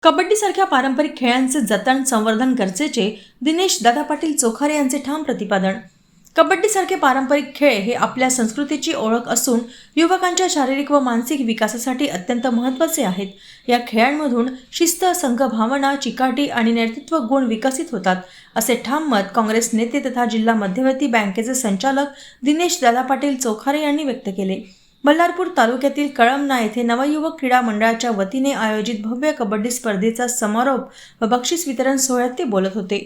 कबड्डीसारख्या पारंपरिक खेळांचे जतन संवर्धन गरजेचे दिनेश दादा पाटील चोखारे यांचे ठाम प्रतिपादन। कबड्डीसारखे पारंपरिक खेळ हे आपल्या संस्कृतीची ओळख असून युवकांच्या शारीरिक व मानसिक विकासासाठी अत्यंत महत्त्वाचे आहेत। या खेळांमधून शिस्त, संघभावना, चिकाटी आणि नेतृत्व गुण विकसित होतात, असे ठाम मत काँग्रेस नेते तथा जिल्हा मध्यवर्ती बँकेचे संचालक दिनेश दादा पाटील चोखारे यांनी व्यक्त केले। बल्लारपूर तालुक्यातील कळमना येथे नवयुवक क्रीडा मंडळाच्या वतीने आयोजित भव्य कबड्डी स्पर्धेचा समारोप व बक्षीस वितरण सोहळ्यात ते बोलत होते।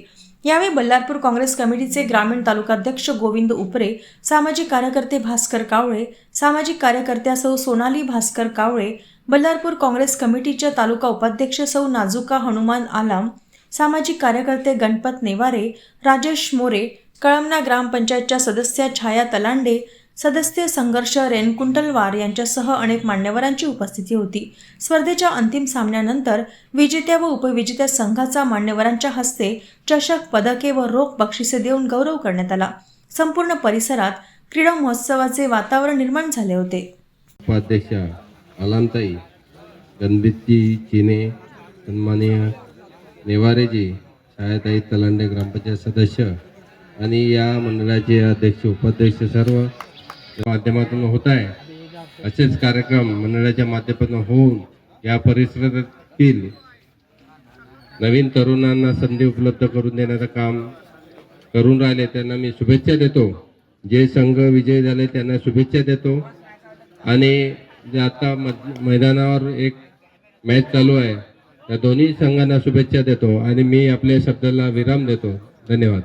यावेळी बल्लारपूर काँग्रेस कमिटीचे ग्रामीण तालुकाध्यक्ष गोविंद उपरे, सामाजिक कार्यकर्ते भास्कर कावळे, सामाजिक कार्यकर्त्या सौ सोनाली भास्कर कावळे, बल्लारपूर काँग्रेस कमिटीच्या तालुका उपाध्यक्ष सौ नाजुका हनुमान आलाम, सामाजिक कार्यकर्ते गणपत नेवारे, राजेश मोरे, कळमना ग्रामपंचायतच्या सदस्या छाया तलांडे, सदस्य संघर्ष रेणकुंटलवार यांच्यासह अनेक मान्यवरांची उपस्थिती होती। स्पर्धेच्या अंतिम सामन्यानंतर विजेत्या व उपविजेत्या संघाचा मान्यवरांच्या हस्ते चषक, पदके व रोख बक्षिसे देऊन गौरव करण्यात आला। संपूर्ण परिसरात क्रीडा महोत्सवाचे वातावरण निर्माण झाले होते। उपाध्यक्ष आलामताई, गणपतजी चिने, सन्माननीय नेवारेजी, छायाताई तलांडे ग्रामपंचायत सदस्य आणि या मंडळाचे अध्यक्ष उपाध्यक्ष सर्व माध्यमातून होत आहे। असेच कार्यक्रम मंडळाच्या माध्यमातून होऊन या परिसरातील नवीन तरुणांना संधी उपलब्ध करून देण्याचं काम करून राहिले, त्यांना मी शुभेच्छा देतो। जे संघ विजयी झाले त्यांना शुभेच्छा देतो आणि आता मैदानावर एक मॅच चालू आहे, त्या दोन्ही संघांना शुभेच्छा देतो आणि मी आपल्या शब्दाला विराम देतो। धन्यवाद।